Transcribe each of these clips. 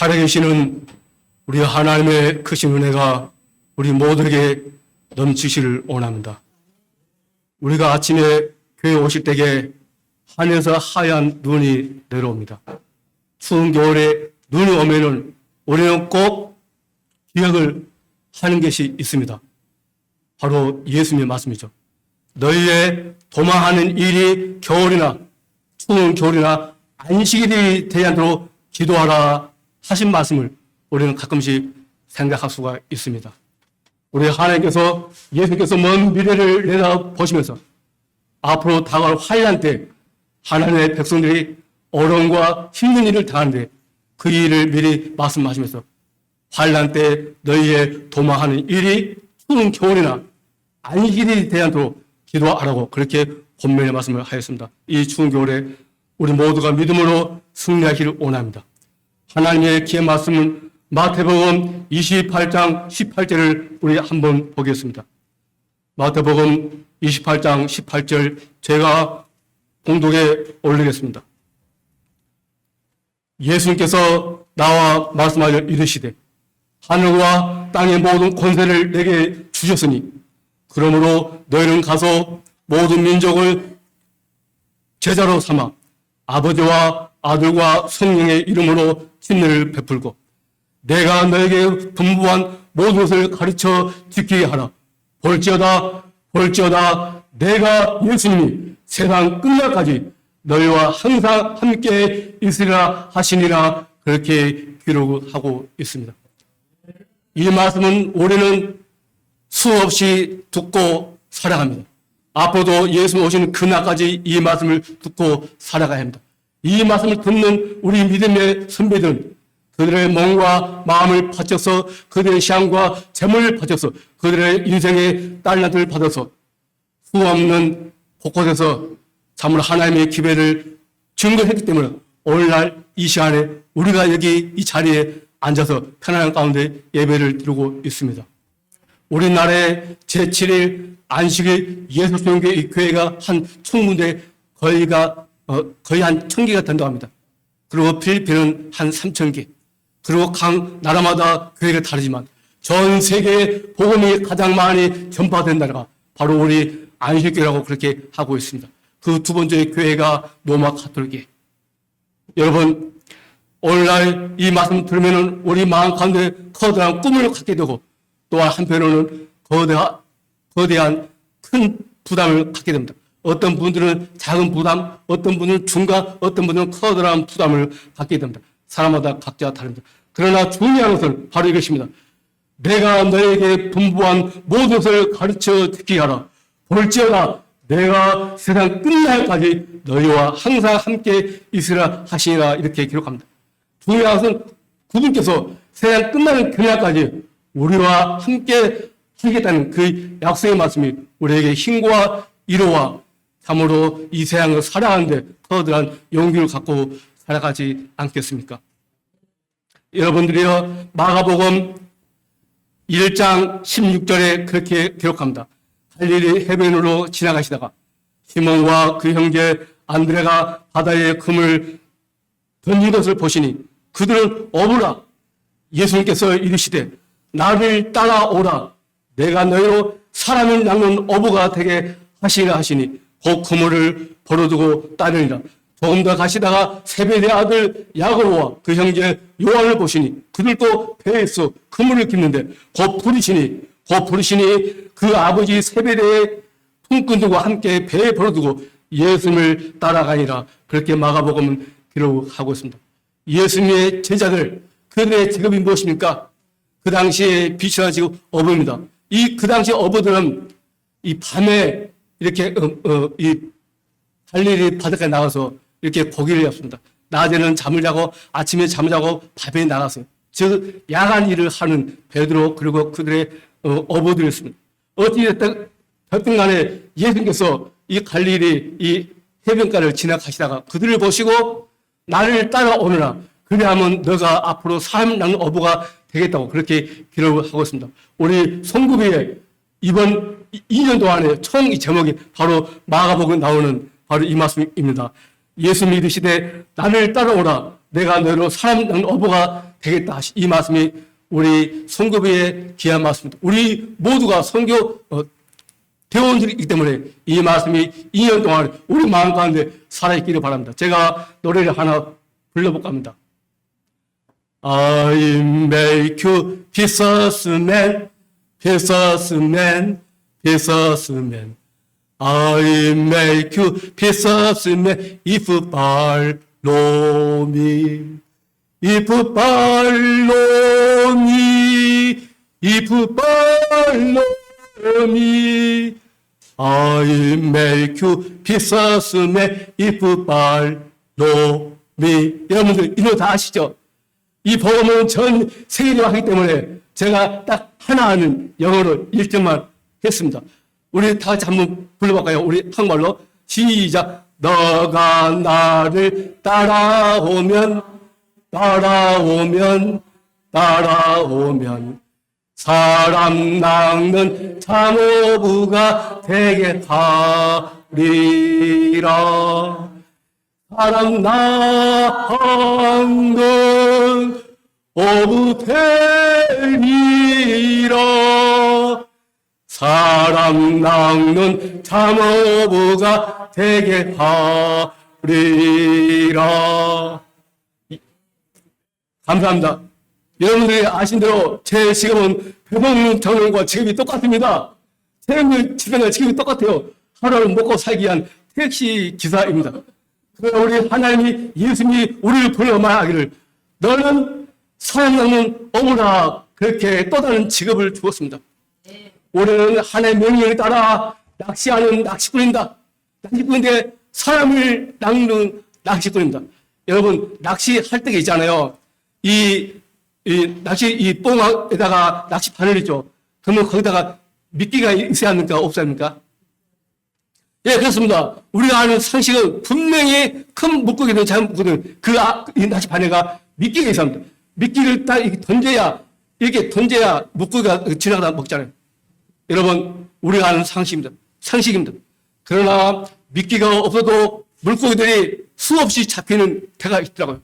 살아계시는 우리 하나님의 크신 은혜가 우리 모두에게 넘치시를 원합니다. 우리가 아침에 교회 오실 때에 하늘에서 하얀 눈이 내려옵니다. 추운 겨울에 눈이 오면은 우리는 꼭 기억을 하는 것이 있습니다. 바로 예수님의 말씀이죠. 너희의 도망하는 일이 겨울이나 추운 겨울이나 안식일이 되지 않도록 기도하라 하신 말씀을 우리는 가끔씩 생각할 수가 있습니다. 우리 하나님께서 예수께서 먼 미래를 내다보시면서 앞으로 다가올 환난 때 하나님의 백성들이 어려움과 힘든 일을 당하는데 그 일을 미리 말씀하시면서 환난 때 너희의 도망하는 일이 추운 겨울이나 안식일이 되지 않도록 기도하라고 그렇게 권면의 말씀을 하였습니다. 이 추운 겨울에 우리 모두가 믿음으로 승리하기를 원합니다. 하나님의 기의 말씀은 마태복음 28장 18절을 우리 한번 보겠습니다. 마태복음 28장 18절 제가 공독에 올리겠습니다. 예수님께서 나와 말씀하여 이르시되 하늘과 땅의 모든 권세를 내게 주셨으니 그러므로 너희는 가서 모든 민족을 제자로 삼아 아버지와 아들과 성령의 이름으로 진리를 베풀고 내가 너에게 분부한 모든 것을 가르쳐 지키게 하라. 볼지어다 내가 예수님이 세상 끝날까지 너희와 항상 함께 있으리라 하시니라 그렇게 기록하고 있습니다. 이 말씀은 우리는 수없이 듣고 살아갑니다. 앞으로도 예수님 오시는 그날까지 이 말씀을 듣고 살아가야 합니다. 이 말씀을 듣는 우리 믿음의 선배들은 그들의 몸과 마음을 바쳐서 그들의 시간과 재물을 바쳐서 그들의 인생의 달란트를 받아서 수없는 곳곳에서 참으로 하나님의 기회를 증거했기 때문에 오늘날 이 시간에 우리가 여기 이 자리에 앉아서 편안한 가운데 예배를 드리고 있습니다. 우리나라의 제7일 안식일 예수교회 교회가 한 1000군데 거의 한 1000개가 된다고 합니다. 그리고 필리핀은 한 3000개. 그리고 각 나라마다 교회가 다르지만 전 세계에 복음이 가장 많이 전파된 나라가 바로 우리 안식교회라고 그렇게 하고 있습니다. 그 두 번째 교회가 로마 가톨릭. 여러분, 오늘날 이 말씀 들으면 우리 마음 가운데 커다란 꿈을 갖게 되고 또한 한편으로는 거대한 큰 부담을 갖게 됩니다. 어떤 분들은 작은 부담, 어떤 분은 중간, 어떤 분은 커다란 부담을 갖게 됩니다. 사람마다 각자 다릅니다. 그러나 중요한 것은 바로 이것입니다. 내가 너에게 분부한 모든 것을 가르쳐 지키게 하라. 볼지어다 내가 세상 끝날까지 너희와 항상 함께 있으라 하시니라 이렇게 기록합니다. 중요한 것은 그분께서 세상 끝나는 그날까지 우리와 함께 하겠다는 그 약속의 말씀이 우리에게 힘과 위로와 참으로 이 세상을 살아가는데 커다란 용기를 갖고 살아가지 않겠습니까? 여러분들이요, 마가복음 1장 16절에 그렇게 기록합니다. 갈릴리 해변으로 지나가시다가 시몬과 그 형제 안드레가 바다에 금을 던진 것을 보시니 그들은 어부라. 예수님께서 이르시되 나를 따라오라. 내가 너희로 사람을 낚는 어부가 되게 하시라 하시니 곧 그물을 벌어두고 따르니라. 조금 더 가시다가 세베대 아들 야고보와 그 형제 요한을 보시니 그들도 배에서 그물을 깁는데 곧 부르시니 그 아버지 세베대의 품꾼들과 함께 배에 벌어두고 예수님을 따라가니라. 그렇게 마가복음은 기록하고 있습니다. 예수님의 제자들, 그들의 직업이 무엇입니까? 그 당시에 비천한 직업 어부입니다. 그 당시 어부들은 이 밤에 이렇게 이 갈릴리 바닷가에 나가서 이렇게 고기를 잡습니다. 낮에는 잠을 자고 아침에 잠을 자고 밤에 나가서 즉 야간 일을 하는 베드로 그리고 그들의 어부들이었습니다. 어찌됐든 간에 예수님께서 이 갈릴리 이 해변가를 지나가시다가 그들을 보시고 나를 따라오느라 그리하면 너가 앞으로 사람 낚는 어부가 되겠다고 그렇게 기록을 하고 있습니다. 우리 성구비에 이번 2년 동안에 총 이 제목이 바로 마가복음에 나오는 바로 이 말씀입니다. 예수 믿으시되 나를 따라오라. 내가 너로 사람 낚는 어부가 되겠다. 이 말씀이 우리 선교부의 귀한 말씀입니다. 우리 모두가 선교 대원들이기 때문에 이 말씀이 2년 동안 우리 마음 가운데 살아있기를 바랍니다. 제가 노래를 하나 불러볼까 합니다. I make you Jesus man, Jesus man, Jesus man. I make you Jesus man if follow me. If follow me, if follow me. I make you Jesus man if follow me. 여러분들 이 노래 다 아시죠? 이 복음은 전 세계로 하기 때문에 제가 딱 하나 하는 영어로 1점만 했습니다. 우리 다 같이 한번 불러볼까요? 우리 한국말로 시작. 너가 나를 따라오면 사람 낚는 참어부가 되게 하리라. 사람 낚는 어부 되리라. 사람 낚는 참어부가 되게 하리라. 감사합니다. 여러분들이 아신 대로 제 직업은 배송 전원과 직업이 똑같습니다. 세금을 집행할 직업이 똑같아요. 하루를 먹고 살기 위한 택시 기사입니다. 그러나 우리 하나님이 예수님이 우리를 불러 말하기를 너는 사람 낚는 어부라 그렇게 또 다른 직업을 주었습니다. 우리는 하나님의 명령에 따라 낚시하는 낚시꾼입니다. 낚시꾼인데 사람을 낚는 낚시꾼입니다. 여러분 낚시할 때가 있잖아요. 이 뽕에다가 낚시바늘 있죠. 그러면 거기다가 미끼가 있어야 합니까? 없어야 합니까? 예, 그렇습니다. 우리가 아는 상식은 분명히 큰 물고기든 작은 물고기든 이 낚시바늘가 미끼가 있어야 합니다. 미끼를 딱 이렇게 던져야 물고기가 지나가다 먹잖아요. 여러분, 우리가 아는 상식입니다. 그러나 미끼가 없어도 물고기들이 수없이 잡히는 때가 있더라고요.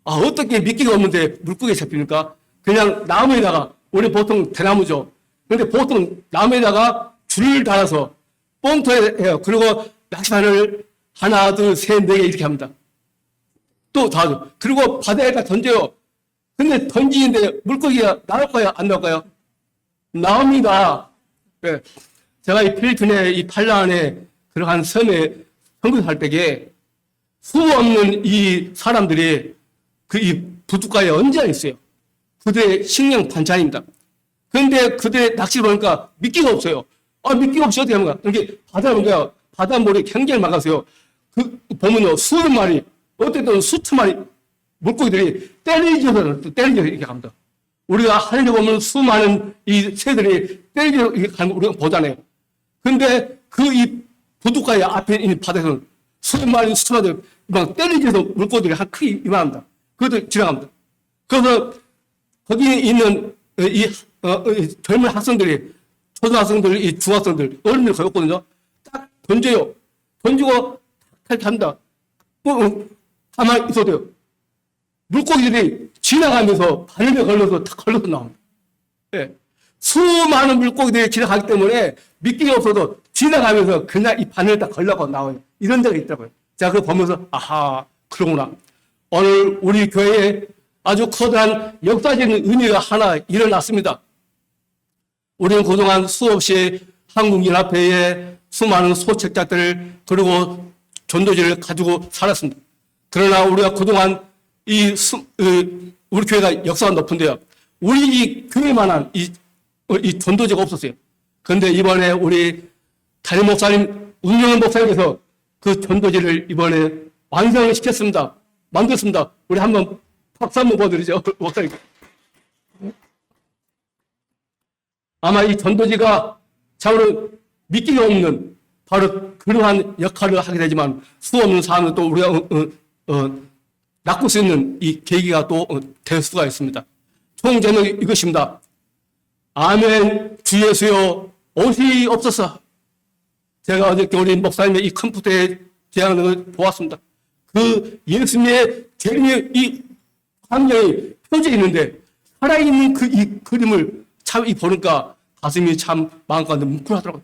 아, 어떻게 미끼가 없는데 물고기 잡힙니까? 그냥 나무에다가, 우리 보통 대나무죠. 그런데 보통 나무에다가 줄을 달아서 뽕터에 해요. 그리고 낚시바늘 하나, 둘, 셋, 네 개 이렇게 합니다. 또 다, 그리고 바다에다 던져요. 근데 던지는데 물고기가 나올까요? 안 나올까요? 나옵니다. 네. 제가 이 필리핀의 이 팔라안에 들어간 섬에 선교할 때에 수 없는 이 사람들이 이 부둣가에 얹어 있어요. 그들의 식량 반찬입니다. 그런데 그들의 낚시를 보니까 미끼가 없어요. 아, 미끼가 없이 어떻게 합니까? 이렇게 바닷물이 굉장히 맑아서요. 보면요, 수십 마리, 어쨌든 수천 마리 물고기들이 때리져서 이렇게 갑니다. 우리가 하늘에 보면 수많은 이 새들이 때리져 이렇게 가는 거 우리가 보잖아요. 근데 이 부둣가에 앞에 있는 바다에서는 수십 마리, 수천 마리 막 때리져서 물고기들이 한 크기 이만합니다. 그것도 지나갑니다. 그래서 거기에 있는 젊은 학생들이, 초등학생들, 이 중학생들, 어른들 거기 없거든요. 딱 던져요. 던지고 탁 합니다. 가만히 있어도 돼요. 물고기들이 지나가면서 바늘에 걸려서 나옵니다. 네. 수많은 물고기들이 지나가기 때문에 미끼가 없어도 지나가면서 그냥 이 바늘에 딱 걸려서 나와요. 이런 데가 있더라고요. 제가 그거 보면서 아하, 그러구나. 오늘 우리 교회에 아주 커다란 역사적인 의미가 하나 일어났습니다. 우리는 그동안 수없이 한국연합회에 수많은 소책자들 그리고 전도지를 가지고 살았습니다. 그러나 우리가 그동안 우리 교회가 역사가 높은데요. 우리 이 교회만한 이 전도지가 없었어요. 그런데 이번에 우리 담임 목사님, 운영은 목사님께서 그 전도지를 이번에 완성을 시켰습니다. 만들었습니다. 우리 한번 박수 한번 보여드리죠. 목사님. 아마 이 전도지가 참으로 미끼가 없는 바로 그러한 역할을 하게 되지만 수 없는 사람은 또 우리가 낚을 수 있는 이 계기가 또 될 수가 있습니다. 총제는 이것입니다. 아멘, 주 예수여, 옷이 없어서. 제가 어저께 우리 목사님의 이 컴퓨터에 제안을 보았습니다. 그 예수님의 재림의 이 환경이 펴져 있는데 살아있는 이 그림을 참 보니까 가슴이 참 마음가운데 뭉클하더라고요.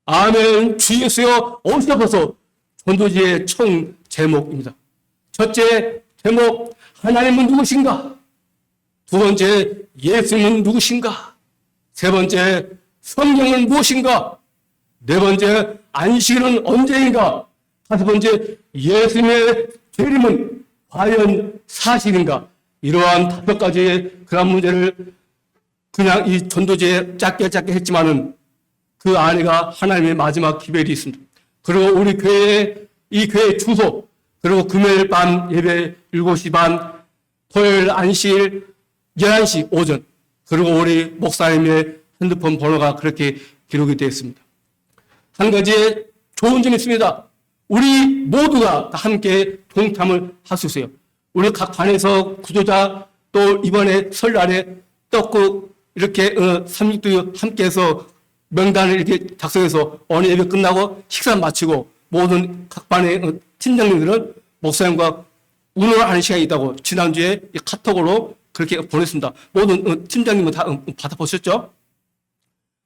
아멘. 주 예수여 오시옵소서. 전도지의 총 제목입니다. 첫째 제목, 하나님은 누구신가? 두 번째, 예수는 누구신가? 세 번째, 성경은 무엇인가? 네 번째, 안식일은 언제인가? 다섯 번째, 예수님의 재림은 과연 사실인가? 이러한 다섯 가지의 그런 문제를 그냥 이 전도지에 짧게 했지만은 그 안에가 하나님의 마지막 기별이 있습니다. 그리고 우리 이 교회 주소, 그리고 금요일 밤 예배 7시 반, 토요일 안식일 11시 오전, 그리고 우리 목사님의 핸드폰 번호가 그렇게 기록이 되어 있습니다. 한 가지 좋은 점이 있습니다. 우리 모두가 함께 동참을 할 수 있어요. 우리 각 반에서 구조자, 또 이번에 설날에 떡국 이렇게 36도 함께해서 명단을 이렇게 작성해서 오늘 예배 끝나고 식사 마치고 모든 각 반의 팀장님들은 목사님과 운동하는 시간이 있다고 지난주에 카톡으로 그렇게 보냈습니다. 모든 팀장님은 다 받아보셨죠?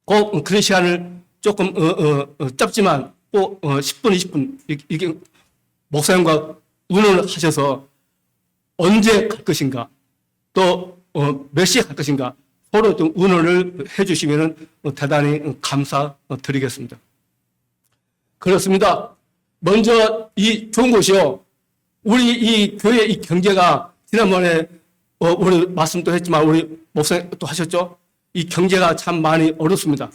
꼭 그런 시간을 조금 짧지만 꼭 10분, 20분 이게 목사님과 운동을 하셔서 언제 갈 것인가, 또 몇 시에 갈 것인가 서로 좀 의논을 해주시면 대단히 감사드리겠습니다. 그렇습니다. 먼저 이 좋은 것이요. 우리 이 교회 이 경제가 지난번에 우리 말씀도 했지만 우리 목사님 또 하셨죠. 이 경제가 참 많이 어렵습니다.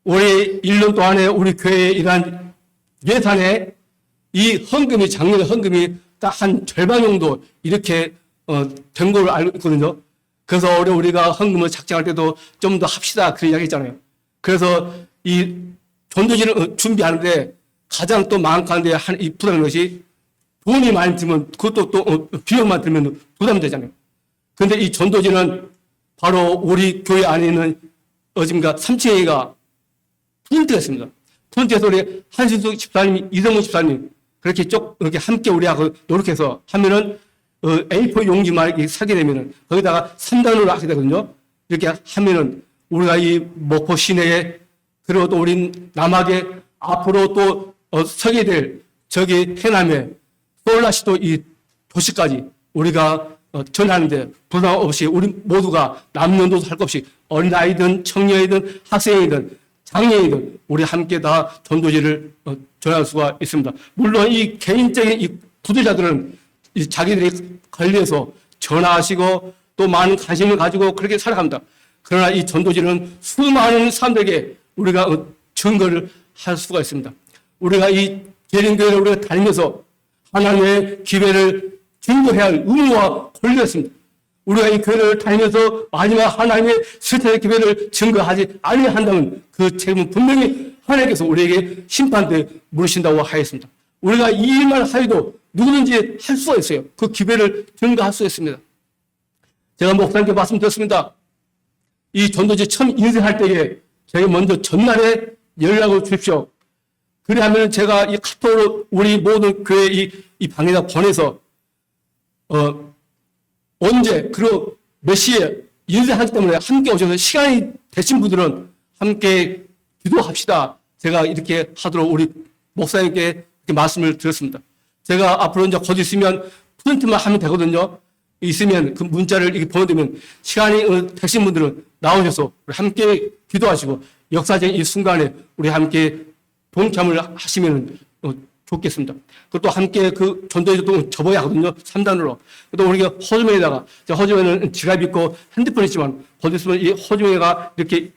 올해 1년 동안에 우리 교회의 이러한 예산에 이 헌금이 작년에 헌금이 딱 한 절반 정도 이렇게 된 걸로 알고 있거든요. 그래서 우리가 헌금을 작정할 때도 좀 더 합시다 그런 이야기 했잖아요. 그래서 이 전도지를 준비하는데 가장 또 마음가운데 이 부담인 것이 돈이 많이 들면 그것도 또 비용만 들면 부담이 되잖아요. 그런데 이 전도지는 바로 우리 교회 안에 있는 어딘가 3층에가 프린트가 있습니다. 프린트에서 우리 한신숙 집사님, 이성훈 집사님 그렇게 이렇게 함께 우리하고 노력해서 하면은 A4 용지만 이렇게 사게 되면은 거기다가 3단으로 하게 되거든요. 이렇게 하면은 우리가 이 목포 시내에 그리고 또 우리 남학에 앞으로 또 서게 될 저기 해남에 서울시도 이 도시까지 우리가 전하는데 부담 없이 우리 모두가 남녀노소 할 것 없이 어린아이든 청년이든 학생이든 장애인이든 우리 함께 다 전도지를 전할 수가 있습니다. 물론 이 개인적인 이 구도자들은 자기들이 관리해서 전화하시고 또 많은 관심을 가지고 그렇게 살아갑니다. 그러나 이 전도지는 수많은 사람들에게 우리가 증거를 할 수가 있습니다. 우리가 이 재림교회를 우리가 다니면서 하나님의 기회를 증거해야 할 의무와 권리가 있습니다. 우리가 이 교회를 다니면서 마지막 하나님의 실체의 기회를 증거하지 아니야 한다면 그 책임은 분명히 하나님께서 우리에게 심판대 물으신다고 하였습니다. 우리가 이 일만 하여도 누구든지 할 수가 있어요. 그 기회를 증거할 수 있습니다. 제가 목사님께 말씀드렸습니다. 이 전도지 처음 인쇄할 때에 제가 먼저 전날에 연락을 주십시오. 그래야면 제가 이 카톡으로 우리 모든 교회 이 방에다 보내서 언제 그리고 몇 시에 인쇄하기 때문에 함께 오셔서 시간이 되신 분들은 함께 기도합시다. 제가 이렇게 하도록 우리 목사님께 이렇게 말씀을 드렸습니다. 제가 앞으로 이제 곧 있으면 프린트만 하면 되거든요. 있으면 그 문자를 이렇게 보내드리면 시간이 되신 분들은 나오셔서 우리 함께 기도하시고 역사적인 이 순간에 우리 함께 동참을 하시면 좋겠습니다. 그것도 함께 그 전도에도 또 접어야 하거든요. 3단으로. 또 우리가 허즈메에다가, 허즈메는 지갑 있고 핸드폰 있지만, 거기 있으면 이 허즈메가 이렇게,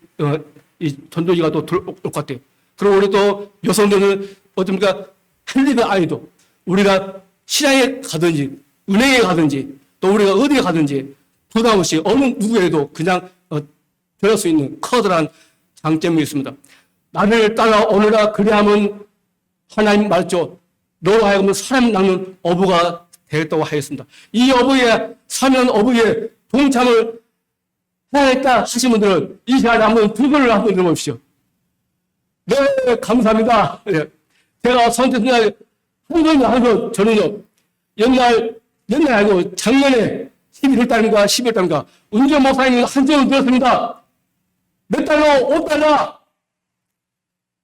이 전도지가 또 들어올 것 같아요. 그리고 우리 또 여성들은 어떻습니까? 헬리베 아이도 우리가 시장에 가든지, 은행에 가든지, 또 우리가 어디에 가든지 부담 없이 어느 누구에도 그냥 전할 수 있는 커다란 장점이 있습니다. 나를 따라오느라 그리하면 하나님 말했죠. 너로 하여금 사람 낳는 어부가 되겠다고 하였습니다. 이 어부에 사면 어부에 동참을 해야겠다 하신 분들은 이 시간에 한번 두 번을 한번 들어보십시오. 네, 감사합니다. 네. 제가 선택한 한 번도 저는요, 옛날 아니고 작년에 11월 달인가 12월 달인가 은재 목사님이 한정을 들었습니다. 몇 달러? 5달러.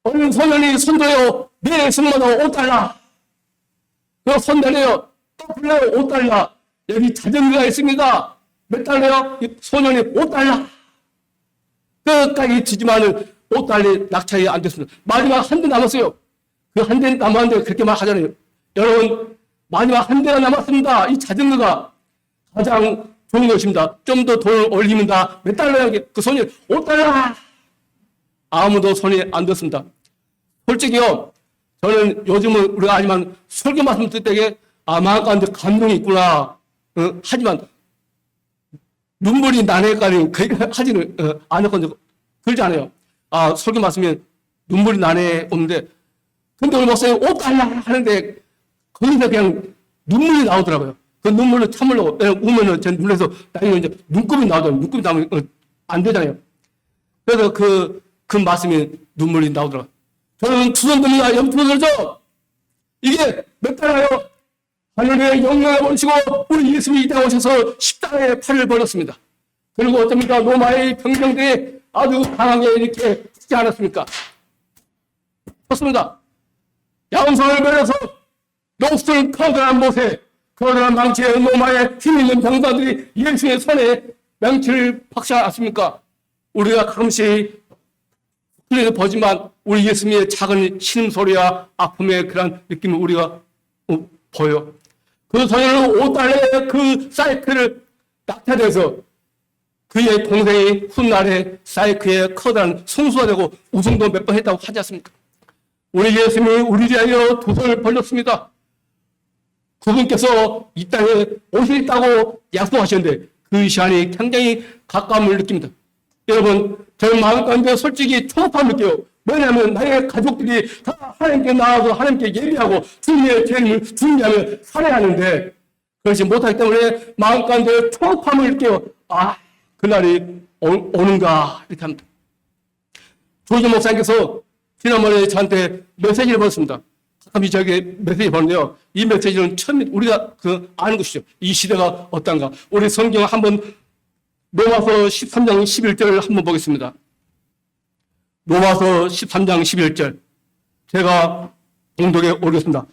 어린 소년이 손들어요. 내 승마도 5달러. 그 손들어요. 또 불러요. 5달러. 여기 자전거가 있습니다. 몇 달러요? 소년이 5달러. 끝까지 주지만은 5달러 낙찰이 안 됐습니다. 마지막 한 대 남았어요. 그 한 대 남았는데 그렇게 말하잖아요. 여러분, 마지막 한 대가 남았습니다. 이 자전거가 가장 좋은 것입니다. 좀 더 돈을 올리면 다 몇 달러야? 그 손이 5달러. 아무도 손이 안 댔습니다. 솔직히요, 저는 요즘은 우리가 아니면 설교 말씀 듣을 때에 마음가운데 감동이 있구나. 하지만 눈물이 나네까지 하지는 않았거든요. 그러지 않아요. 설교 말씀에 눈물이 나네 없는데, 근데 우리 목사님 5달러 하는데 거기서 그냥 눈물이 나오더라고요. 그 눈물을 참으려고 우면은 제 눈에서 나중에 이제 눈곱이 나오더라고요. 눈곱이 나오면 안 되잖아요. 그래서 그 말씀에 눈물이 나오더라고요. 저는 투손들이나 염투들죠. 이게 몇 달러요? 하늘의 영광을 보시고 우리 예수님이 이 땅에 오셔서 십자가에 팔을 벌였습니다. 그리고 어떻습니까? 로마의 병정들이 아주 강하게 이렇게 죽지 않았습니까? 그렇습니다. 양손을 벌여서 녹슬 커다란 못에 커다란 망치에 로마의 힘있는 병사들이 예수의 손에 망치를 박지 않았습니까? 우리가 가끔씩 흘리는 보지만 우리 예수님의 작은 신음소리와 아픔의 그런 느낌을 우리가 보여. 그 소년은 5달러의 그 사이클을 낙찰해서 그의 동생이 훗날에 사이클의 커다란 성수가 되고 우승도 몇 번 했다고 하지 않습니까? 우리 예수님이 우리 위하여 두 손을 벌렸습니다. 그분께서 이 땅에 오시겠다고 약속하셨는데 그 시간이 굉장히 가까움을 느낍니다. 여러분, 저는 마음 가운데 솔직히 초급함을 느껴요. 왜냐하면 나의 가족들이 다 하나님께 나와서 하나님께 예배하고 주님의 재림을 준비하며 살아야 하는데 그렇지 못하기 때문에 마음 가운데 초급함을 느껴요. 그날이 오는가 이렇게 합니다. 조지 목사님께서 지난번에 저한테 메시지를 보냈습니다. 가끔씩 저에게 메시지 보는데요. 이 메시지는 처음 우리가 아는 것이죠. 이 시대가 어떤가. 우리 성경 한번 로마서 13장 11절을 한번 보겠습니다. 로마서 13장 11절. 제가 공독에 오겠습니다.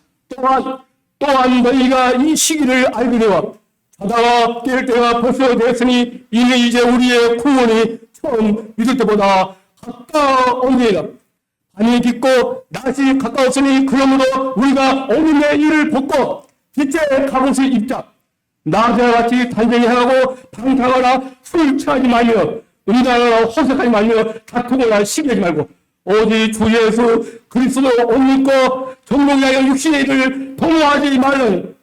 또한 너희가 이 시기를 알거니와 자다가 깰 때가 벌써 됐으니 이는 이제 우리의 구원이 처음 믿을 때보다 가까우니라. 밤이 깊고 낮이 가까웠으니 그러므로 우리가 어둠의 일을 벗고 빛의 갑옷을 입자. 낮과 같이 단정히 행하고 방탕하거나 술 취하지 말며 음란하거나 호색하지 말며 다투거나 시기하지 말고 오직 주 예수 그리스도 옷 입고 정복하여 육신의 일을 도모하지 말는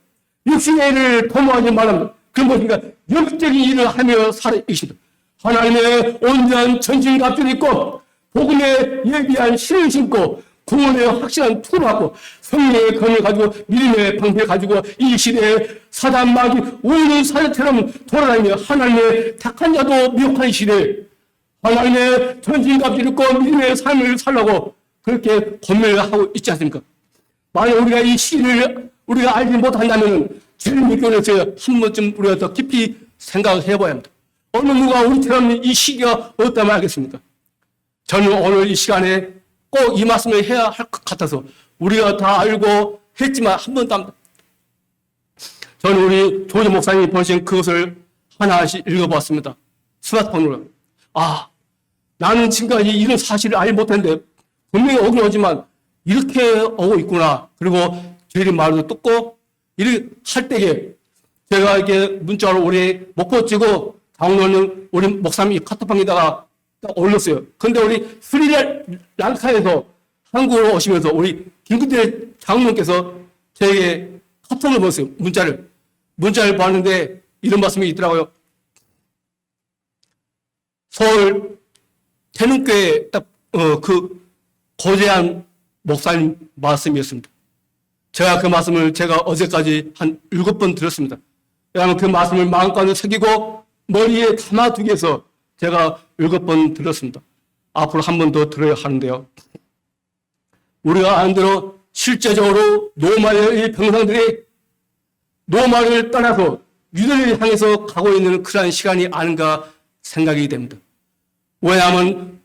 육신의 일을 도모하지 말는 그런 것인가 영적인 일을 하며 살아계십니다. 하나님의 온전한 전신갑주를 입고 복음에 예비한 신을 신고 구원의 확실한 투를 하고 성령의 검을 가지고 믿음의 방패를 가지고 이 시대에 사단 마귀 우는 사자처럼 돌아다니며 하나님의 착한 자도 미혹한 시대에 하나님의 전신갑주를 입고 믿음의 삶을 살라고 그렇게 고민을 하고 있지 않습니까? 만약 우리가 이 시를 우리가 알지 못한다면 주님의 교회에서 한 번쯤 우리가 더 깊이 생각을 해봐야 합니다. 어느 누가 우리처럼 이 시기가 어떠면 알겠습니까? 저는 오늘 이 시간에 꼭 이 말씀을 해야 할 것 같아서 우리가 다 알고 했지만 한 번도 안 저는 우리 조지 목사님이 보내신 그것을 하나씩 읽어보았습니다. 스마트폰으로. 나는 지금까지 이런 사실을 알지 못했는데 분명히 오긴 오지만 이렇게 오고 있구나. 그리고 저희들이 말도 듣고 이렇게 할 때에 제가 이렇게 문자로 우리 목포 찍고 다운로드는 우리 목사님이 카톡방에다가 딱 올렸어요. 근데 우리 스리랑카에서 한국으로 오시면서 우리 김근태 장로님께서 저에게 카톡을 보냈어요. 문자를 봤는데 이런 말씀이 있더라고요. 서울 태릉교회 딱 그 고대한 목사님 말씀이었습니다. 제가 그 말씀을 제가 어제까지 한 7번 들었습니다. 왜냐하면 그 말씀을 마음가운데 새기고 머리에 담아두기 위해서 제가 7번 들었습니다. 앞으로 한 번 더 들어야 하는데요. 우리가 아는 대로 실제적으로 로마의 병상들이 로마를 떠나서 유대를 향해서 가고 있는 그러한 시간이 아닌가 생각이 됩니다. 왜냐하면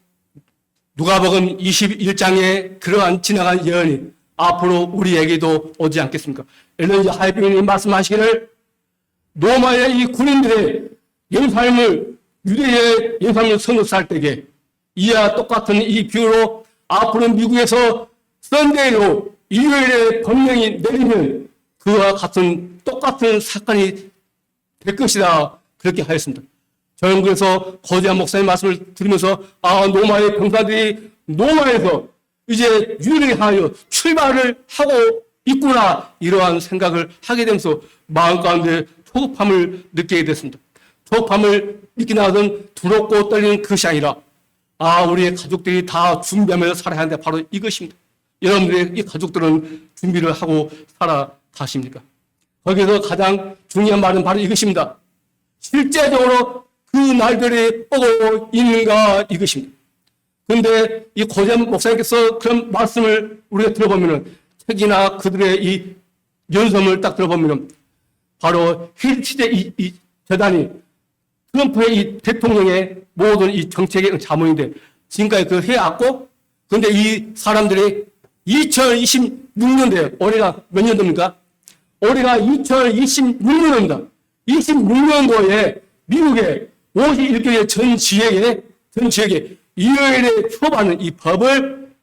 누가복음 21장에 그러한 지나간 예언이 앞으로 우리에게도 오지 않겠습니까? 엘런 G. 화이트님이 말씀하시기를 로마의 이 군인들의 예루살렘을 유대의 예루살렘을 선거할 때에 이와 똑같은 이 비유로 앞으로 미국에서 썬데이로 일요일에 법령이 내리면 그와 같은 똑같은 사건이 될 것이다. 그렇게 하였습니다. 저는 그래서 거대한 목사님 말씀을 들으면서 로마의 병사들이 로마에서 이제 유대를 향하여 출발을 하고 있구나 이러한 생각을 하게 되면서 마음 가운데 조급함을 느끼게 됐습니다. 조급함을 느끼나 하던 두렵고 떨리는 것이 아니라 우리의 가족들이 다 준비하면서 살아야 하는데 바로 이것입니다. 여러분들의 이 가족들은 준비를 하고 살아가십니까? 거기서 가장 중요한 말은 바로 이것입니다. 실제적으로 그 날들이 오고 있는가 이것입니다. 그런데 이 고전 목사님께서 그런 말씀을 우리가 들어보면은 책이나 그들의 이 연설을 딱 들어보면은 바로 헬치제 이 재단이 트럼프의 이 대통령의 모든 이 정책의 자문인데 지금까지 그 해왔고 그런데 이 사람들이 2026년도에 올해가 몇 년도입니까? 올해가 2026년도입니다. 26년도에 미국의 51개의 전 지역에 일요일에 표하는 이 법을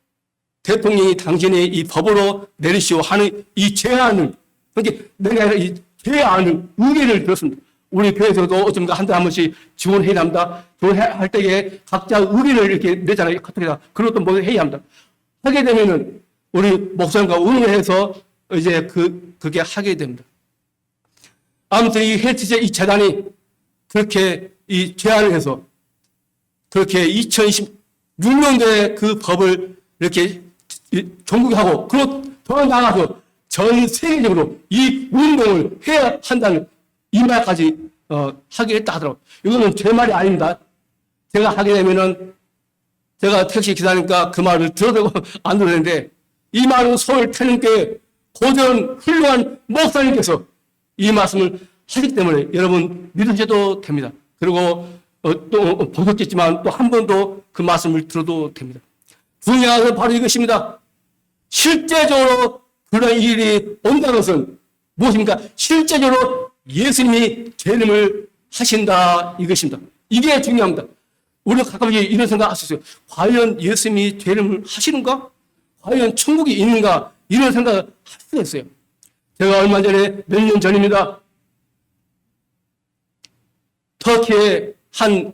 대통령이 당신의 이 법으로 내리시오 하는 이 제안을, 그러니까 내가 이 제안을 의견을 들었습니다. 우리 교회에서도 어쩌면 한 달에 한 번씩 지원해야 합니다. 지원할 때에 각자 의견을 이렇게 내잖아요. 카톡에다. 그것도 뭐 해야 합니다. 하게 되면은 우리 목사님과 의논해서 이제 그게 하게 됩니다. 아무튼 이 헬스제 이 재단이 그렇게 이 제안을 해서 그렇게 2026년도에 그 법을 이렇게 종국하고 그리고 더 나아가서 전 세계적으로 이 운동을 해야 한다는 이 말까지 하게 했다 하더라고요. 이거는 제 말이 아닙니다. 제가 하게 되면은 제가 택시 기사니까 그 말을 들어도 안 들었는데 이 말은 서울 태릉교회 고전 훌륭한 목사님께서 이 말씀을 하기 때문에 여러분 믿으셔도 됩니다. 그리고 또 보셨겠지만 또 한 번도 그 말씀을 들어도 됩니다. 중요한 것은 바로 이것입니다. 실제적으로 그런 일이 온다는 것은 무엇입니까? 실제적으로 예수님이 재림을 하신다 이것입니다. 이게 중요합니다. 우리가 가끔씩 이런 생각 할 수 있어요. 과연 예수님이 재림을 하시는가? 과연 천국이 있는가? 이런 생각을 할 수가 있어요. 제가 얼마 전에 몇 년 전입니다. 터키의 한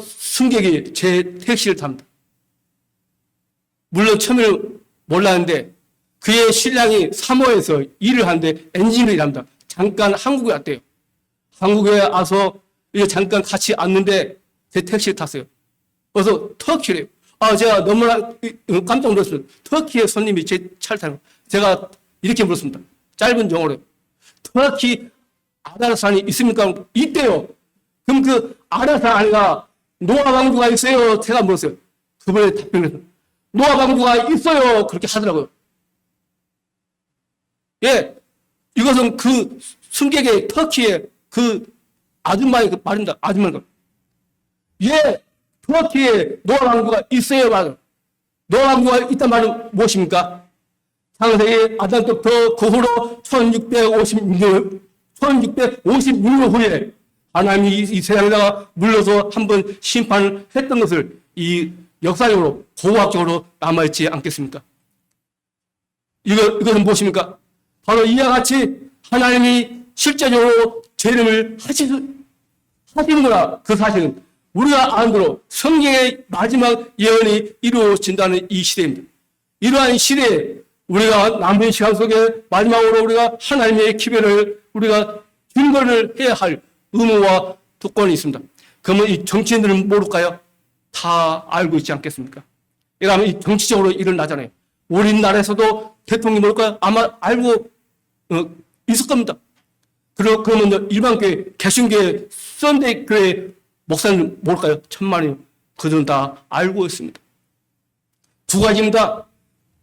승객이 제 택시를 탑니다. 물론 처음에는 몰랐는데 그의 신랑이 사모에서 일을 하는데 엔지니어를 일합니다. 잠깐 한국에 왔대요. 한국에 와서 이제 잠깐 같이 왔는데 제 택시를 탔어요. 그래서 터키래요. 제가 너무나 깜짝 놀랐어요. 터키의 손님이 제 차를 타는 거. 제가 이렇게 물었습니다. 짧은 영어로. 터키 아라산이 있습니까? 있대요. 그럼 그 아라산 안에가 노아 왕조가 있어요? 제가 물었어요. 그분의 답변에서 노아 왕조가 있어요. 그렇게 하더라고요. 예, 이것은 그 승객의 터키의 그 아줌마의 그 말입니다. 아줌마가. 예, 터키에 노아 왕조가 있어요. 맞아요. 노아 왕조가 있단 말은 무엇입니까? 창세기 아담 때부터 그 후로 1656년 후에 하나님이 이 세상에다가 물러서 한번 심판을 했던 것을 이 역사적으로 고고학적으로 남아있지 않겠습니까? 이것은 무엇입니까? 바로 이와 같이 하나님이 실제적으로 재림을 하시는구나. 그 사실은 우리가 아는 대로 성경의 마지막 예언이 이루어진다는 이 시대입니다. 이러한 시대에 우리가 남은 시간 속에 마지막으로 우리가 하나님의 기별을 우리가 증거를 해야 할 의무와 특권이 있습니다. 그러면 이 정치인들은 모를까요? 다 알고 있지 않겠습니까? 이러면 이 정치적으로 일어나잖아요. 우리나라에서도 대통령이 모를까요? 아마 알고 있을 겁니다. 그러면 일반 교회, 개신교회, 썬데이 교회 목사님 모를까요? 천만이요. 그들은 다 알고 있습니다. 두 가지입니다.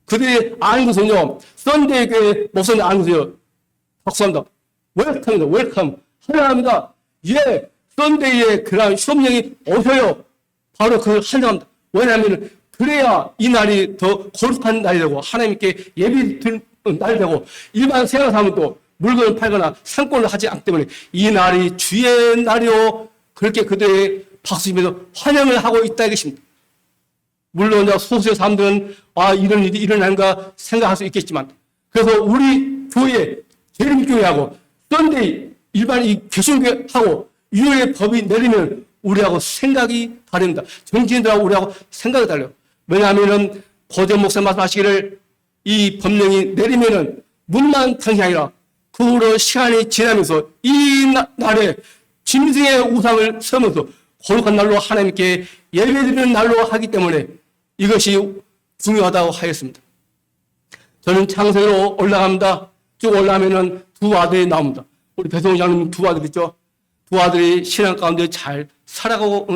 그들이 아는 것은요, 썬데이 교회 목사님 아는 것은요, 박수합니다. 웰컴이다, 웰컴. 환영합니다. 예, 썬데이에 그러한 시험령이 오셔요. 바로 그 환영합니다. 왜냐하면 그래야 이 날이 더 거룩한 날이 되고 하나님께 예비 드릴 날이 되고 일반 생활 사람도 물건을 팔거나 상권을 하지 않기 때문에 이 날이 주의 날이요. 그렇게 그들의 박수치면서 환영을 하고 있다 이것입니다. 물론 소수의 사람들은 이런 일이 일어난가 생각할 수 있겠지만 그래서 우리 교회, 재림교회하고 썬데이 일반 이 개신교회하고 유효의 법이 내리면 우리하고 생각이 다릅니다. 정치인들하고 우리하고 생각이 달라요. 왜냐하면은 고대 목사 말씀하시기를 이 법령이 내리면은 문만 당이 아니라 그 후로 시간이 지나면서 이 날에 짐승의 우상을 세우면서 거룩한 날로 하나님께 예배드리는 날로 하기 때문에 이것이 중요하다고 하였습니다. 저는 창세로 올라갑니다. 쭉 올라가면은 두 아들이 나옵니다. 우리 배성우 장님 두 아들 있죠? 두 아들이 신앙 가운데 잘 살아가고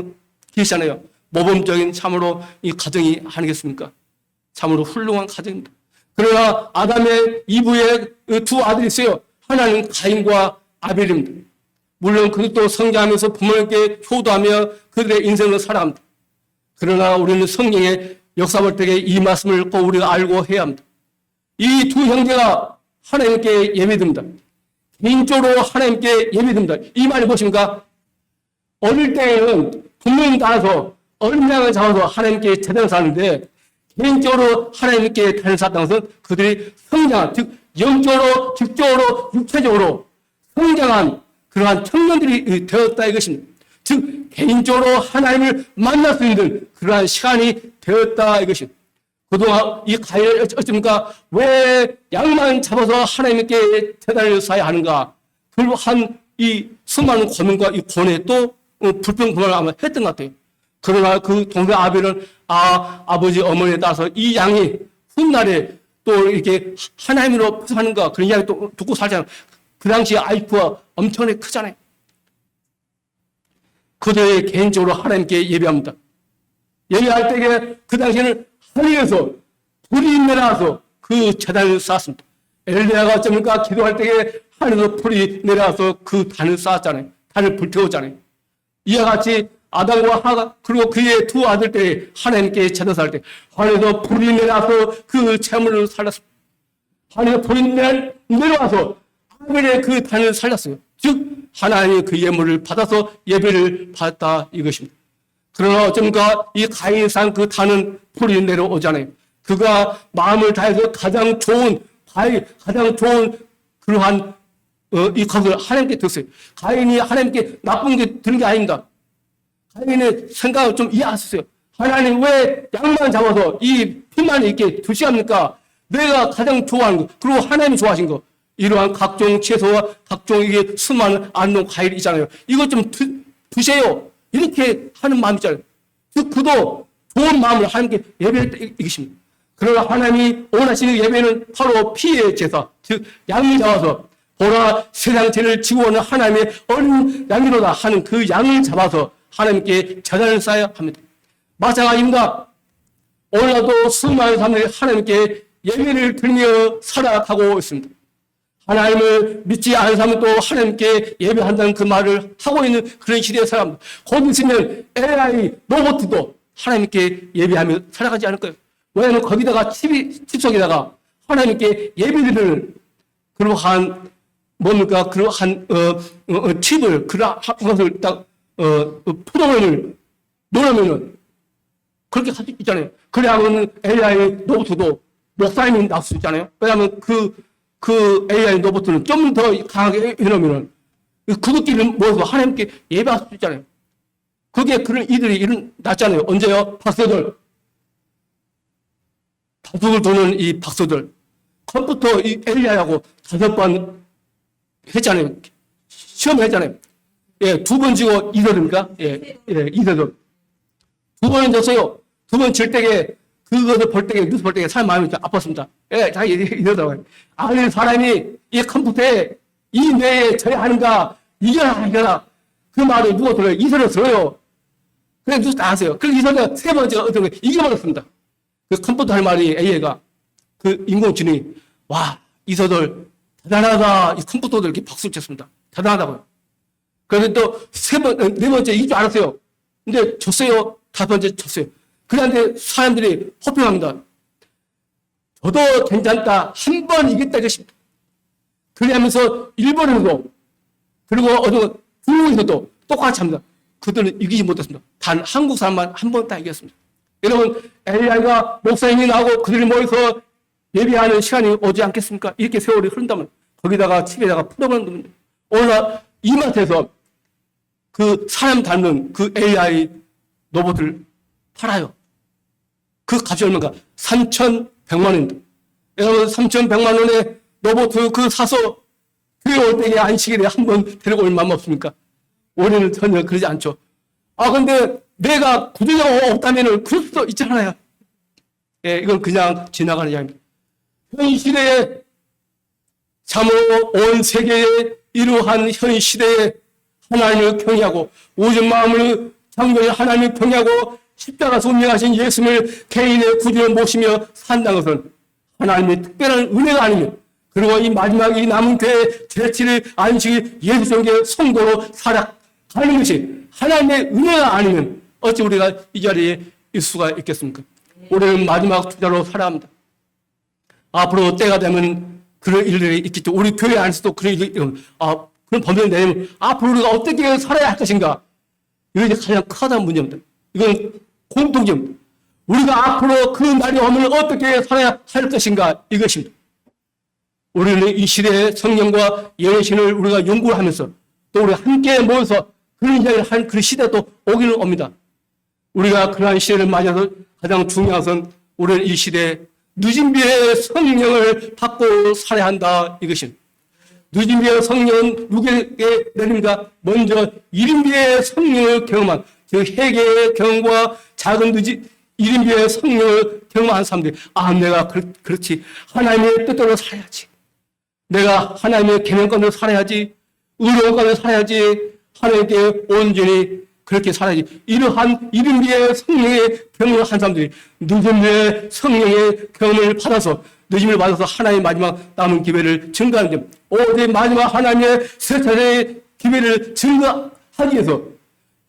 계시잖아요. 모범적인 참으로 이 가정이 아니겠습니까? 참으로 훌륭한 가정입니다. 그러나 아담의 이브의 두 아들이 있어요. 하나는 가인과 아벨입니다. 물론 그것도 성장하면서 부모님께 효도하며 그들의 인생을 살아갑니다. 그러나 우리는 성경의 역사 볼 때에 이 말씀을 꼭 우리가 알고 해야 합니다. 이 두 형제가 하나님께 예배드립니다. 개인적으로 하나님께 예배드립니다. 이 말이 무엇입니까? 어릴 때에는 부모님 따라서 어린 양을 잡아서 하나님께 제단을 쌓는데 개인적으로 하나님께 단을 쌓았다는 것은 그들이 성장한, 즉 영적으로, 직적으로, 육체적으로 성장한 그러한 청년들이 되었다 이것입니다. 즉 개인적으로 하나님을 만날 수 있는 그러한 시간이 되었다 이것입니다. 그동안 이 가인을 어쩌니까 왜 양만 잡아서 하나님께 제단을 쌓아야 하는가? 그한 이 수많은 고민과 이 고뇌 또 불평불만을 아마 했던 것 같아요. 그러나 그 동생 아벨은 아버지 어머니에 따라서 이 양이 훗날에 또 이렇게 하나님으로 하는가 그런 이야기 또 듣고 살잖아요. 그 당시에 아이프가 엄청나게 크잖아요. 그들의 개인적으로 하나님께 예배합니다. 예배할 때에 그 당시에는 하늘에서 불이 내려와서 그 제단을 쌓았습니다. 엘리야가 어쩌니까 기도할 때에 하늘에서 불이 내려와서 그 단을 쌓았잖아요. 단을 불태웠잖아요. 이와 같이 아담과 하가 그리고 그의 두 아들 때에 하나님께 제단 쌓을 때 하늘에서 불이 내려와서 그 재물을 살렸습니다. 하늘에서 불이 내려와서 아벨의 그 단을 살렸어요. 즉 하나님이 그 예물을 받아서 예배를 받았다 이것입니다. 그러나 어쩌니까 이 가인이 쌓은 그 단은 불이 내려오잖아요. 그가 마음을 다해서 가장 좋은 그러한 이 것을 하나님께 드렸어요. 가인이 하나님께 나쁜 게 드는 게 아닙니다. 가인의 생각을 좀 이해하셨어요. 하나님 왜 양만 잡아서 이 피만 이렇게 두시합니까? 내가 가장 좋아하는 거 그리고 하나님이 좋아하신 거 이러한 각종 채소와 각종 이게 수많은 안농 과일이 있잖아요. 이것 좀 드세요. 이렇게 하는 마음이 있잖아요. 즉 그도 좋은 마음을 하나님께 예배했다 이것입니다. 그러나 하나님이 원하시는 예배는 바로 피의 제사, 즉 양을 잡아서 보라 세상 죄를 지고 오는 하나님의 어린 양이로다 하는 그 양을 잡아서 하나님께 제단을 쌓아야 합니다. 마찬가지입니다. 오늘날도 수많은 사람들이 하나님께 예배를 드리며 살아가고 있습니다. 하나님을 믿지 않은 사람은 또 하나님께 예배한다는 그 말을 하고 있는 그런 시대에 살아갑니다. 곧 있으면 AI 로봇도 하나님께 예배하며 살아가지 않을 거예요. 왜냐하면 거기다가 칩 속에다가 하나님께 예배드리는 그러한 뭡니까? 그러한 칩을 그러한 것을 딱 프로그램을 놓으면은 그렇게 할 수 있잖아요. 그래야면 AI 로봇도 목사님이 나올 수 있잖아요. 왜냐하면 그 AI 로봇은 좀 더 강하게 해놓으면은 그것끼리 모여서 하나님께 예배할 수 있잖아요. 그게 그런 이들이 일어났잖아요. 언제요? 박사들. 다국을 도는 이 박사들. 컴퓨터 이 AI하고 5번 했잖아요. 시험을 했잖아요. 예, 2번 지고 2대입니까? 예, 2대도. 2번은 졌어요. 2번 질 때에 그것을 볼 때에, 뉴스 볼 때에 사람 마음이 아팠습니다. 예, 다 이러더라고요. 아니, 사람이 이 컴퓨터에 이 뇌에 져야 하는가, 이겨라. 그 말을 누가 들어요? 이설을 들어요. 그냥 뉴스 다 하세요. 그래서 이설을 세 번째 어떤 거 이겨버렸습니다. 그 컴퓨터 할 말이 AI가, 그 인공지능이, 와, 이설을 대단하다. 이 컴퓨터들 이렇게 박수를 쳤습니다. 대단하다고요. 그런데 또 네 번째 이길 줄 알았어요. 근데 졌어요. 다섯 번째 졌어요. 그런데 사람들이 호평합니다. 저도 괜찮다. 한 번 이겼다 이것입니다. 그러면서 일본에서도 그리고 어느 중국에서도 똑같이 합니다. 그들은 이기지 못했습니다. 단 한국 사람만 한 번 다 이겼습니다. 여러분, AI가 목사님이 나오고 그들이 모여서 예배하는 시간이 오지 않겠습니까? 이렇게 세월이 흐른다면 거기다가 집에다가 풀어버리는 겁니다. 오늘 이마트에서 그 사람 닮는 그 AI 로봇을 팔아요. 그 값이 얼마인가? 3,100만 원입니다. 여러분, 3,100만 원에 로봇 그 사서 교회 올 때에 안식일에 한 번 데리고 올 마음 없습니까? 우리는 전혀 그러지 않죠. 근데 내가 구조자가 없다면 그럴 수도 있잖아요. 예, 이건 그냥 지나가는 이야기입니다. 현 시대에 참으로 온 세계에 이러한 현 시대에 하나님을 경외하고 오직 마음을 장군의 하나님을 경외하고 십자가 운명하신 예수님을 개인의 구주로 모시며 산다는 것은 하나님의 특별한 은혜가 아니면 그리고 이 마지막 이 남은 교회 제7일 안식일 예수 종교의 성도로 살아가는 것이 하나님의 은혜가 아니면 어찌 우리가 이 자리에 있을 수가 있겠습니까? 우리는 마지막 투자로 살아야 합니다. 앞으로 때가 되면 그런 일들이 있겠죠. 우리 교회 안에서도 그런 일이 그런 범죄를 내면 앞으로 우리가 어떻게 살아야 할 것인가? 이것이 가장 커다란 문제입니다. 이건 공통점입니다. 우리가 앞으로 그 날이 오면 어떻게 살아야 할 것인가? 이것입니다. 우리는 이 시대의 성령과 예신을 우리가 연구를 하면서 또 우리 함께 모여서 그런 이야기를 한 그 시대도 오기는 옵니다. 우리가 그러한 시대를 맞아서 가장 중요한 것은 우리는 이 시대에 늦은 비의 성령을 받고 살아야 한다 이것입니다. 늦은 비의 성령은 누구에게 내립니까? 먼저 이른 비의 성령을 경험한 즉 회개의 경험과 작은 이른 비의 성령을 경험한 사람들이 내가 그렇지 하나님의 뜻대로 살아야지. 내가 하나님의 계명권대로 살아야지. 의로운 가운데 살아야지. 하나님께 온전히 그렇게 살아야지. 이러한 이른 비의 성령의 경험을 한 사람들이 늦은 비의 성령의 경험을 받아서 늦음을 받아서 하나님의 마지막 남은 기회를 증거하는 점. 오직 마지막 하나님의 세 차례의 기회를 증거하기 위해서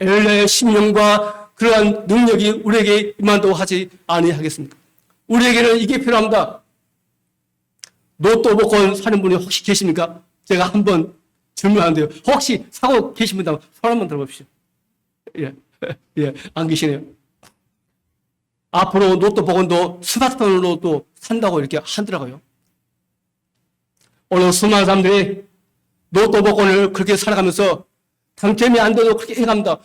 엘레의 심령과 그러한 능력이 우리에게 임한다고 하지 아니하겠습니까? 우리에게는 이게 필요합니다. 로또 복권 사는 분이 혹시 계십니까? 제가 한번 질문하는데요. 혹시 사고 계신 분 손 한번 들어봅시다. 안 계시네요. 앞으로 로또 복권도 스마트폰으로도 산다고 이렇게 하더라고요. 오늘 수많은 사람들이 로또 복권을 그렇게 살아가면서 당첨이 안 돼도 그렇게 해갑니다.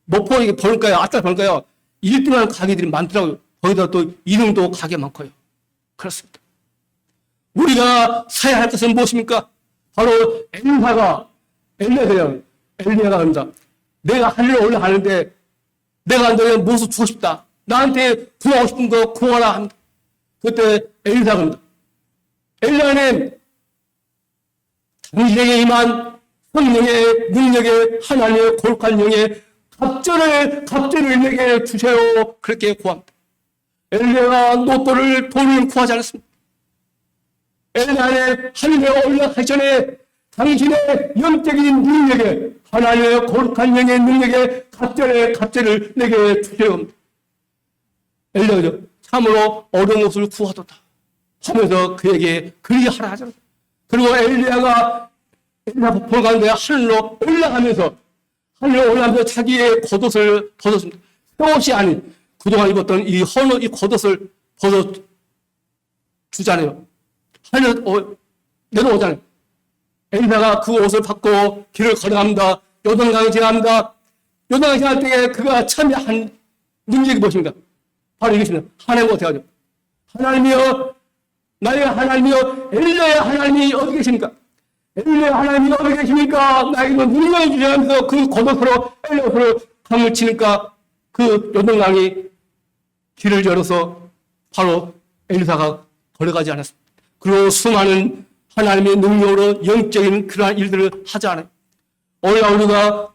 목포 이게 벌까요? 아따 벌까요? 1등하는 가게들이 많더라고요. 거기다 또 2등도 가게 많고요. 그렇습니다. 우리가 사야 할 것은 무엇입니까? 바로 엘리야가 합니다. 내가 하늘에 올라가는데 내가 너의 무엇을 주고 싶다. 나한테 구하고 싶은 거 구하라 합니다. 그때 엘리야가 합니다. 엘리야는 당신에게 임한 성령의 능력의 하나님의 거룩한 영의 갑절을 내게 주세요. 그렇게 구합니다. 엘리야가 로또를 돈을 구하지 않았습니다. 엘리야는 하늘에 올라가기 전에 당신의 영적인 능력에 하나님의 거룩한 영의 능력에 갑절을 내게 주세요. 엘리야가 참으로 어려운 것을 구하도다 하면서 그에게 그리하라 하잖아요. 그리고 엘리야 복포 가운데 하늘로 올라가면서 자기의 겉옷을 벗었습니다. 옷이 아닌 그동안 입었던 이 겉옷을 벗어 주잖아요. 내려오잖아요. 엘리야가 그 옷을 받고 길을 걸어갑니다. 요단강을 지나갑니다. 요단강을 지날 때에 그가 참여한 능력이 무엇입니까? 바로 이것입니다. 하나님 어떻게 하죠? 하나님이여, 나의 하나님이여, 엘리야의 하나님이 어디 계십니까? 엘리야의 하나님이 어디 계십니까? 나에게 능력을 주시면서 그 겉옷으로 엘리야로 강을 치니까 그 요단강이 길을 열어서 바로 엘리야가 걸어가지 않았습니다. 그리고 수많은 하나님의 능력으로 영적인 그러한 일들을 하지 않아요. 오늘 우리가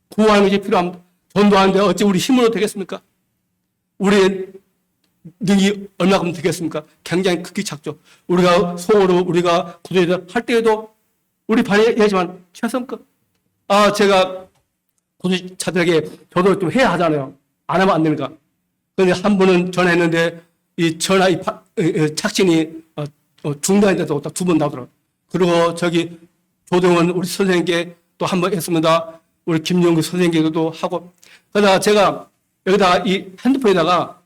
구하는 것이 필요합니다. 전도하는데 어찌 우리 힘으로 되겠습니까? 우리의 능이 얼마큼 되겠습니까? 굉장히 극히 작죠. 우리가 속으로 우리가 구조제를 할 때에도 우리 반이지만 최선급. 제가 구조차들에게 저도 좀 해야 하잖아요. 안 하면 안 되니까. 그런데 한 분은 전화했는데 이 전화 착신이 중단이 돼서 두 번 나오더라고요. 그리고 저기 조동원 우리 선생님께 또 한 번 했습니다. 우리 김용규 선생님께도 하고. 그러다가 제가 여기다가 이 핸드폰에다가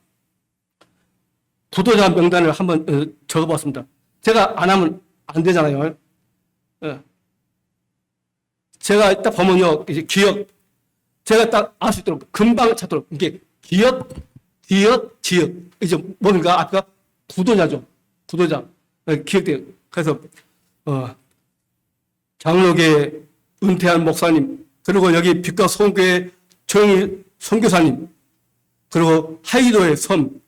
구도자 명단을 한번 적어봤습니다. 제가 안 하면 안 되잖아요. 제가 딱 보면요, 이제 기억, 제가 딱 알 수 있도록 금방 찾도록 이게 기억, 기억, 지역. 이제 뭡니까? 아까 구도자죠. 구도자. 기억돼요. 그래서 장로계 은퇴한 목사님, 그리고 여기 빛과 소교회 정일 선교사님, 그리고 하이도의 선,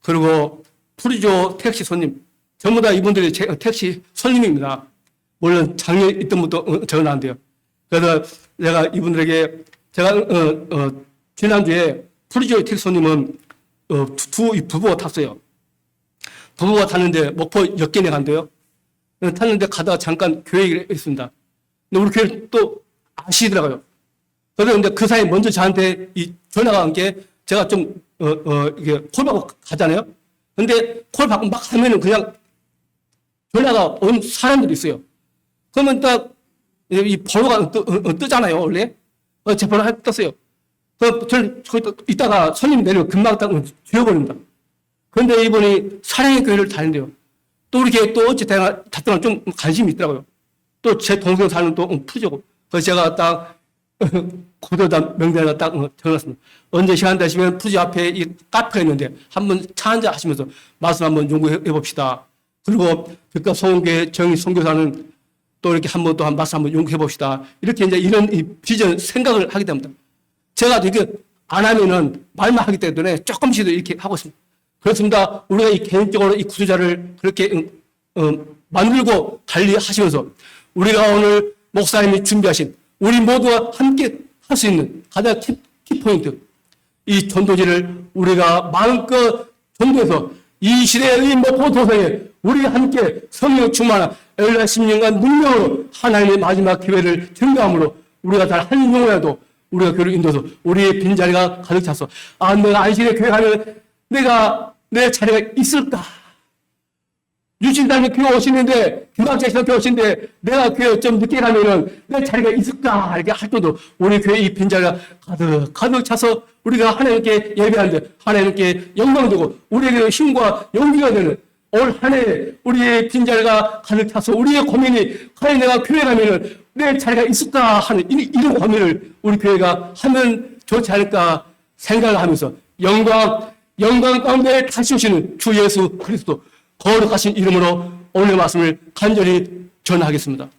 그리고 프리조 택시 손님, 전부 다 이분들이 택시 손님입니다. 물론 작년에 있던 분도 적어놨는데요. 그래서 내가 이분들에게 제가 지난주에 프리조 택시 손님은 두 부부가 탔어요. 부부가 탔는데 목포 역계내 간대요. 탔는데 가다가 잠깐 교회 얘기를 했습니다. 근데 우리 교회 또 아시더라고요. 그런데 그 사이에 먼저 저한테 이 전화가 온 게 제가 좀 이게 콜 받고 가잖아요. 근데 콜 받고 막 하면은 그냥 전화가 온 사람들이 있어요. 그러면 딱 이 번호가 뜨잖아요, 원래. 제 번호 떴어요. 저는 이따가 손님 내리면 금방 딱 지워버립니다. 그런데 이분이 사랑의 교회를 다닌대요. 또 우리 교회 또 어찌 다더라 좀 관심이 있더라고요. 또 제 동생 사는 또 푸죠. 그래서 제가 딱 구도자 명단에다 딱 적어놨습니다. 언제 시간 되시면 푸지 앞에 이 카페가 있는데 한번 차 한잔 하시면서 말씀 한번 연구해 봅시다. 그리고 빛과 소원교회 정의 선교사는 또 이렇게 한번 또 한 말씀 한번 연구해 봅시다. 이렇게 이제 이런 이 비전 생각을 하게 됩니다. 제가 이게 안 하면은 말만 하기 때문에 조금씩 이렇게 하고 있습니다. 그렇습니다. 우리가 이 개인적으로 이 구조자를 그렇게 만들고 관리하시면서 우리가 오늘 목사님이 준비하신 우리 모두가 함께 할 수 있는 가장 키포인트, 이 전도지를 우리가 마음껏 전도해서 이 시대의 목포 도성에 우리 함께 성령 충만한 엘라 10년간 능력으로 하나님의 마지막 기회를 증거함으로 우리가 잘 한 영혼이라도 우리가 교회를 인도해서 우리의 빈자리가 가득 차서 내가 안식일에 교회 가면 내가 내 자리가 있을까? 유진단이 교회 오시는데 교학자에서 교회 오시는데 내가 교회 좀 늦게 가면은 내 자리가 있을까? 이렇게 할 때도 우리 교회 이 빈자리가 가득 차서 우리가 하나님께 예배하는데 하나님께 영광 되고 우리에게 힘과 용기가 되는 올 한 해 우리의 빈자리가 가득 차서 우리의 고민이 과연 내가 교회 가면은 내 자리가 있을까 하는 이런 고민을 우리 교회가 하면 좋지 않을까 생각을 하면서 영광 가운데 다시 오시는 주 예수 그리스도 거룩하신 이름으로 오늘 말씀을 간절히 전하겠습니다.